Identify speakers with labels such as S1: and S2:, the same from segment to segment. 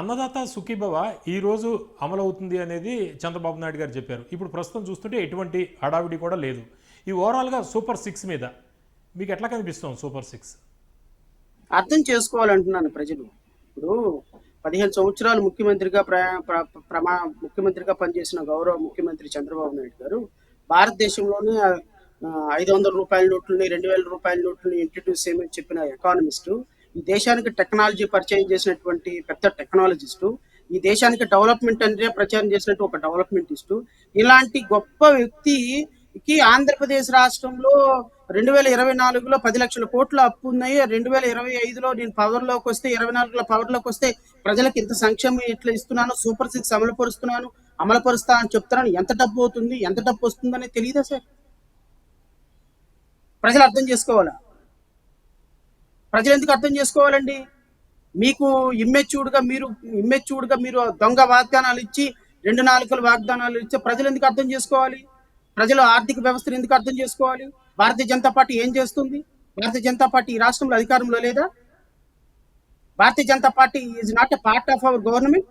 S1: అన్నదాత సుఖీభవ ఈరోజు అమలవుతుంది అనేది చంద్రబాబు నాయుడు గారు చెప్పారు. ఇప్పుడు ప్రస్తుతం చూస్తుంటే ఎటువంటి హడావిడి కూడా లేదు. ఈ ఓవరాల్గా సూపర్ సిక్స్ మీద మీకు ఎట్లా కనిపిస్తుంది సూపర్ సిక్స్?
S2: అర్థం చేసుకోవాలంటున్నాను ప్రజలు. ఇప్పుడు 15 సంవత్సరాలు ముఖ్యమంత్రిగా పనిచేసిన గౌరవ ముఖ్యమంత్రి చంద్రబాబు నాయుడు గారు భారతదేశంలోనే 500 రూపాయల నోట్లని 2000 రూపాయల నోట్లని ఇంట్రడ్యూస్ చేయమని చెప్పిన ఎకానమిస్టు, ఈ దేశానికి టెక్నాలజీ పరిచయం చేసినటువంటి పెద్ద టెక్నాలజిస్టు, ఈ దేశానికి డెవలప్మెంట్ అంటే ప్రచారం చేసినట్టు ఒక డెవలప్మెంటిస్టు, ఇలాంటి గొప్ప వ్యక్తికి ఆంధ్రప్రదేశ్ రాష్ట్రంలో 2024లో 10 లక్షల కోట్ల అప్పు ఉన్నాయి. 2025లో నేను పవర్లోకి వస్తే 24లో పవర్లోకి వస్తే ప్రజలకు ఇంత సంక్షేమం ఇట్లా ఇస్తున్నాను, సూపర్ సిక్స్ అమలుపరుస్తా అని చెప్తున్నాను. ఎంత డబ్బు అవుతుంది, ఎంత డబ్బు వస్తుందనే తెలియదా సార్? ప్రజలు అర్థం చేసుకోవాలా? ప్రజలు ఎందుకు అర్థం చేసుకోవాలండి? మీకు ఇమ్మెచ్యూర్డ్గా మీరు దొంగ వాగ్దానాలు ఇచ్చి 2 నాలుకల వాగ్దానాలు ఇచ్చే ప్రజలు ఎందుకు అర్థం చేసుకోవాలి? ప్రజలు ఆర్థిక వ్యవస్థను ఎందుకు అర్థం చేసుకోవాలి? భారతీయ జనతా పార్టీ ఏం చేస్తుంది? భారతీయ జనతా పార్టీ ఈ రాష్ట్రంలో అధికారంలో లేదా? Bharatiya Janata Party is not a part of our government.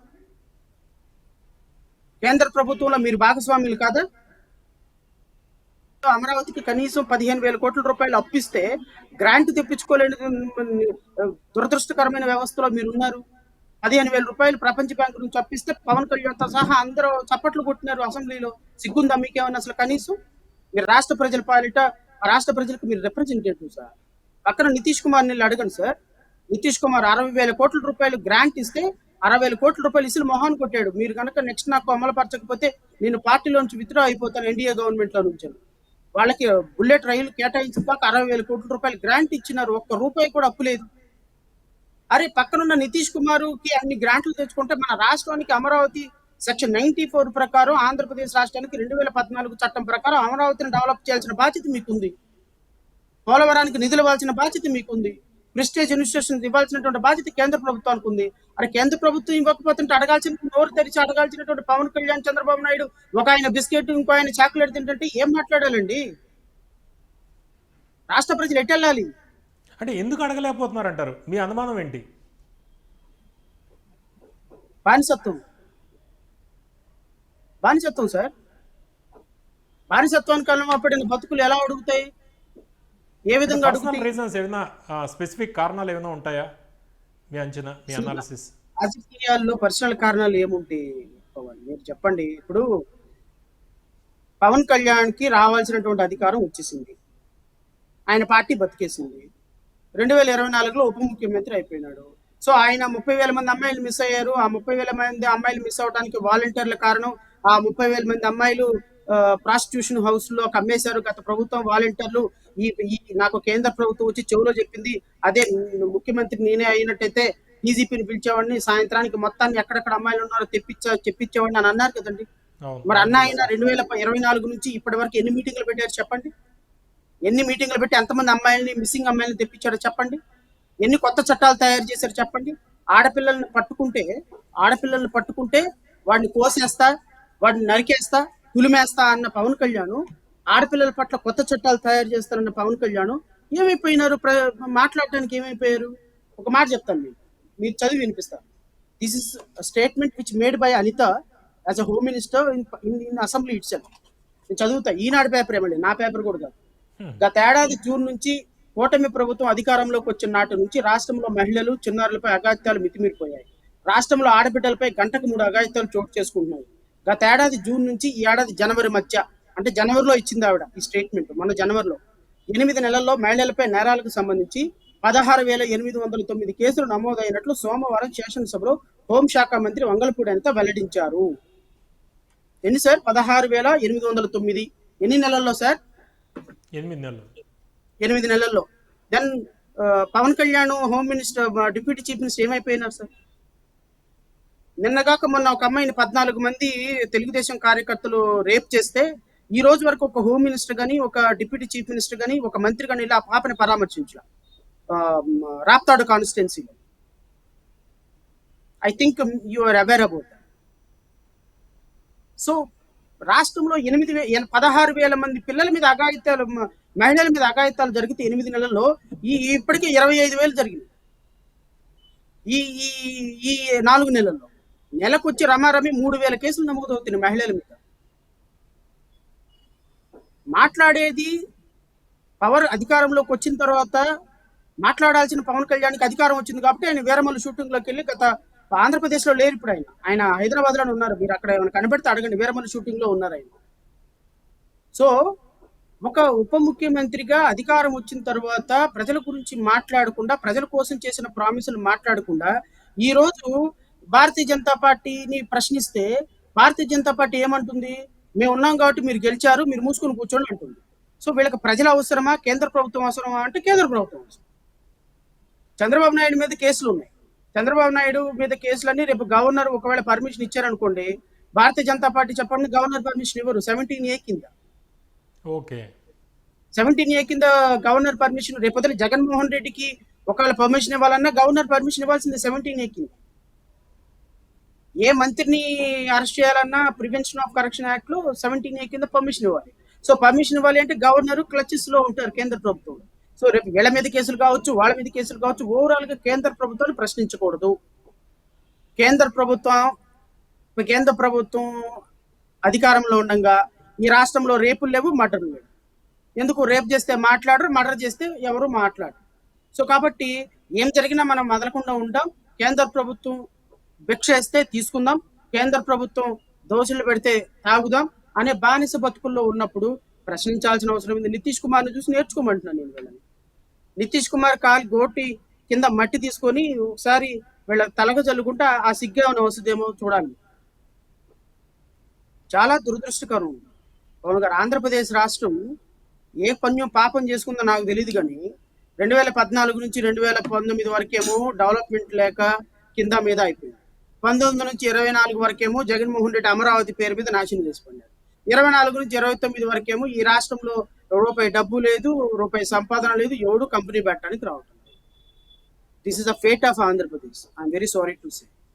S2: కేంద్ర ప్రభుత్వంలో మీరు భాగస్వాములు కాదా? అమరావతికి కనీసం 15,000 కోట్ల రూపాయలు అప్పిస్తే గ్రాంట్ తెప్పించుకోలేని దురదృష్టకరమైన వ్యవస్థలో మీరు ఉన్నారు. 15,000 రూపాయలు ప్రపంచ బ్యాంకు నుంచి అప్పిస్తే పవన్ కళ్యాణ్తో సహా అందరూ చప్పట్లు కొట్టినారు అసెంబ్లీలో. సిగ్గుందా మీకేమన్నా అసలు? కనీసం మీరు రాష్ట్ర ప్రజల పాలిట రాష్ట్ర ప్రజలకు మీరు రిప్రజెంటేటివ్ సార్. పక్కన నితీష్ కుమార్ నీళ్ళు అడగండి సార్. నితీష్ కుమార్ 60,000 కోట్ల రూపాయలు గ్రాంట్ ఇస్తే 60,000 కోట్ల రూపాయలు ఇసులు మొహాన్ కొట్టాడు. మీరు కనుక నెక్స్ట్ నాకు అమలుపరచకపోతే నేను పార్టీలోంచి విత్డ్రా అయిపోతాను ఎన్డీఏ గవర్నమెంట్ లో నుంచి. వాళ్ళకి బుల్లెట్ రైలు కేటాయించిన దాకా 60,000 కోట్ల రూపాయలు గ్రాంట్ ఇచ్చినారు. 1 రూపాయి కూడా అప్పు లేదు. అరే పక్కనున్న నితీష్ కుమార్కి అన్ని గ్రాంట్లు తెచ్చుకుంటే మన రాష్ట్రానికి అమరావతి సెక్షన్ 94 ప్రకారం ఆంధ్రప్రదేశ్ రాష్ట్రానికి 2014 చట్టం ప్రకారం అమరావతిని డెవలప్ చేయాల్సిన బాధ్యత మీకుంది. పోలవరానికి నిధులు ఇవ్వాల్సిన బాధ్యత మీకుంది. ప్రెస్టేజ్ ఇన్స్టిట్యూషన్ ఇవ్వాల్సినటువంటి బాధ్యత కేంద్ర ప్రభుత్వానికి ఉంది. అరే కేంద్ర ప్రభుత్వం ఇవ్వకపోతుంటే నోరు తెరిచి అడగాల్సినటువంటి పవన్ కళ్యాణ్, చంద్రబాబు నాయుడు ఒక ఆయన బిస్కెట్ ఇంకో ఆయన చాక్లెట్ తింటుంటే ఏం మాట్లాడాలండి? రాష్ట్ర ప్రజలు ఎట్టెళ్ళాలి?
S1: అంటే ఎందుకు అడగలేకపోతున్నారంటారు? మీ అనుమానం ఏంటి?
S2: బానిసత్వం సార్. బానిసత్వానికి అలవాపడిన బతుకులు ఎలా అడుగుతాయి? ఏ విధంగా అడుగుతాయి?
S1: రీజన్స్ ఏమైనా స్పెసిఫిక్ కారణాలు ఏమైనా ఉంటాయా మీ అంచనా, మీ అనాలిసిస్?
S2: రాజకీయాల్లో పర్సనల్ కారణాలు ఏముంటాయి పవన్, మీరు చెప్పండి. ఇప్పుడు పవన్ కళ్యాణ్కి రావాల్సినటువంటి అధికారం వచ్చేసింది, ఆయన పార్టీ బతికేసింది. 2024లో ఉప ముఖ్యమంత్రి అయిపోయినాడు. సో ఆయన 30,000 మంది అమ్మాయిలు మిస్ అయ్యారు. ఆ 30,000 మంది అమ్మాయిలు మిస్ అవడానికి వాలంటీర్ల కారణం. ఆ 30,000 మంది అమ్మాయిలు ప్రాస్టిట్యూషన్ హౌస్ లో కమ్మేశారు గత ప్రభుత్వం వాలంటీర్లు. నాకు కేంద్ర ప్రభుత్వం వచ్చి చెవులో చెప్పింది, అదే ముఖ్యమంత్రి నేనే అయినట్టయితే డీజీపీని పిలిచేవాడిని, సాయంత్రానికి మొత్తాన్ని ఎక్కడెక్కడ అమ్మాయిలు ఉన్నారో చెప్పించేవాడిని అని అన్నారు కదండి. మరి అన్న ఆయన 2024 నుంచి ఇప్పటి వరకు ఎన్ని మీటింగ్లు పెట్టారు చెప్పండి? ఎన్ని మీటింగ్లు పెట్టి ఎంతమంది మిస్సింగ్ అమ్మాయిలని తెప్పించారో చెప్పండి? ఎన్ని కొత్త చట్టాలు తయారు చేశారు చెప్పండి? ఆడపిల్లల్ని పట్టుకుంటే వాడిని కోసేస్తా, వాడిని నరికేస్తా, తులిమేస్తా అన్న పవన్ కళ్యాణ్, ఆడపిల్లల పట్ల కొత్త చట్టాలు తయారు చేస్తారన్న పవన్ కళ్యాణ్ ఏమైపోయినారు? మాట్లాడటానికి ఏమైపోయారు? ఒక మాట చెప్తాను, మీరు చదివి వినిపిస్తారు. This is statement which made by Anitha as a home minister in assembly itself. నేను చదువుతా, ఈనాడు పేపర్ ఏమండి, నా పేపర్ కూడా కాదు. గత ఏడాది జూన్ నుంచి కూటమి ప్రభుత్వం అధికారంలోకి వచ్చిన నాటి నుంచి రాష్ట్రంలో మహిళలు, చిన్నారులపై అఘాయిత్యాలు మితిమీరిపోయాయి. రాష్ట్రంలో ఆడబిడ్డలపై గంటకు 3 అఘాయిత్యాలు చోటు చేసుకుంటున్నాయి. గత ఏడాది జూన్ నుంచి ఈ ఏడాది జనవరి మధ్య, అంటే జనవరిలో ఇచ్చింది ఆవిడ ఈ స్టేట్మెంట్, మన జనవరిలో 8 నెలల్లో మహిళలపై నేరాలకు సంబంధించి 16,809 కేసులు నమోదైనట్లు సోమవారం శాసనసభలో హోంశాఖ మంత్రి వంగలపూడి అనిత వెల్లడించారు. ఎన్ని సార్? 16,809. ఎన్ని నెలల్లో సార్? 8 నెలల్లో. Then Pawan Kalyan home minister, deputy chief minister ఏమైపోయినారు సార్? నిన్నగాక మొన్న ఒక అమ్మాయిని 14 మంది తెలుగుదేశం కార్యకర్తలు రేప్ చేస్తే ఈ రోజు వరకు ఒక హోమ్ మినిస్టర్ కానీ, ఒక డిప్యూటీ చీఫ్ మినిస్టర్ కానీ, ఒక మంత్రి కానీ ఇలా పాపని పరామర్శించాల రాప్తాడు కాన్స్టిట్యున్సీలో. I think you are aware about that. So రాష్ట్రంలో 16,000 మంది పిల్లల మీద అఘాయిత్యాలు, మహిళల మీద అఘాయిత్యాలు జరిగితే 8 నెలల్లో ఇప్పటికే 25,000 జరిగింది. ఈ ఈ ఈ 4 నెలల్లో నెలకొచ్చి రమారమి 3,000 కేసులు నమోదవుతున్నాయి మహిళల మీద. మాట్లాడేది పవర్ అధికారంలోకి వచ్చిన తర్వాత మాట్లాడాల్సిన పవన్ కళ్యాణ్కి అధికారం వచ్చింది కాబట్టి ఆయన వీరమల్లు షూటింగ్లోకి వెళ్ళి గత ఆంధ్రప్రదేశ్లో లేరు. ఇప్పుడు ఆయన హైదరాబాద్లోనే ఉన్నారు. మీరు అక్కడ ఏమైనా కనబడితే అడగండి, వీరమల్లు షూటింగ్లో ఉన్నారు ఆయన. సో ఒక ఉప ముఖ్యమంత్రిగా అధికారం వచ్చిన తర్వాత ప్రజల గురించి మాట్లాడకుండా, ప్రజల కోసం చేసిన ప్రామిసులు మాట్లాడకుండా, ఈ రోజు భారతీయ జనతా పార్టీని ప్రశ్నిస్తే భారతీయ జనతా పార్టీ ఏమంటుంది? మేము ఉన్నాం కాబట్టి మీరు గెలిచారు, మీరు మూసుకొని కూర్చోండి అంటుంది. సో వీళ్ళకి ప్రజలు అవసరమా, కేంద్ర ప్రభుత్వం అవసరమా అంటే కేంద్ర ప్రభుత్వం అవసరం. చంద్రబాబు నాయుడు మీద కేసులు ఉన్నాయి. చంద్రబాబు నాయుడు మీద కేసులన్నీ రేపు గవర్నర్ ఒకవేళ పర్మిషన్ ఇచ్చారనుకోండి, భారతీయ జనతా పార్టీ చెప్పండి గవర్నర్ పర్మిషన్ ఇవ్వరు. 17A కింద
S1: ఓకే
S2: 17A కింద గవర్నర్ పర్మిషన్ రేపొద్దున జగన్మోహన్ రెడ్డికి ఒకవేళ పర్మిషన్ ఇవ్వాలన్నా గవర్నర్ పర్మిషన్ ఇవ్వాల్సింది 17A కింద. ఏ మంత్రిని అరెస్ట్ చేయాలన్నా ప్రివెన్షన్ ఆఫ్ కరప్షన్ యాక్ట్ లో 17A కింద పర్మిషన్ ఇవ్వాలి. సో పర్మిషన్ ఇవ్వాలి అంటే గవర్నర్ క్లచెస్ లో ఉంటారు కేంద్ర ప్రభుత్వం. సో రేపు వీళ్ళ మీద కేసులు కావచ్చు, వాళ్ళ మీద కేసులు కావచ్చు, ఓవరాల్ గా కేంద్ర ప్రభుత్వాన్ని ప్రశ్నించకూడదు. కేంద్ర ప్రభుత్వం అధికారంలో ఉండగా ఈ రాష్ట్రంలో రేపులు లేవు, మర్డర్లు లేవు. ఎందుకు? రేప్ చేస్తే మాట్లాడరు, మర్డర్ చేస్తే ఎవరు మాట్లాడరు. సో కాబట్టి ఏం జరిగినా మనం వదలకుండా ఉంటాం. కేంద్ర ప్రభుత్వం భిక్ష ఇస్తే తీసుకుందాం, కేంద్ర ప్రభుత్వం దోషులు పెడితే తాగుదాం అనే బానిస బతుకుల్లో ఉన్నప్పుడు ప్రశ్నించాల్సిన అవసరం ఉంది. నితీష్ కుమార్ని చూసి నేర్చుకోమంటున్నాను నేను వీళ్ళని. నితీష్ కుమార్ గోటి కింద మట్టి తీసుకొని ఒకసారి వీళ్ళ తలగ చల్లుకుంటే ఆ సిగ్గు ఏమైనా వస్తుందేమో చూడాలి. చాలా దురదృష్టకరం. పవన్ గారు, ఆంధ్రప్రదేశ్ రాష్ట్రం ఏ పుణ్యం పాపం చేసుకుందో నాకు తెలియదు, కానీ 2014 నుంచి 2019 వరకేమో డెవలప్మెంట్ లేక కింద మీద అయిపోయింది. 19 నుంచి 24 వరకేమో జగన్మోహన్ రెడ్డి అమరావతి పేరు మీద నాశనం చేసిపోయారు. 24 నుంచి 29 వరకేమో ఈ రాష్ట్రంలో రూపాయి డబ్బు లేదు, రూపాయి సంపాదన లేదు, ఎవడు కంపెనీ పెట్టడానికి రావటం. This is the fate of Andhra Pradesh. I'm very sorry to say.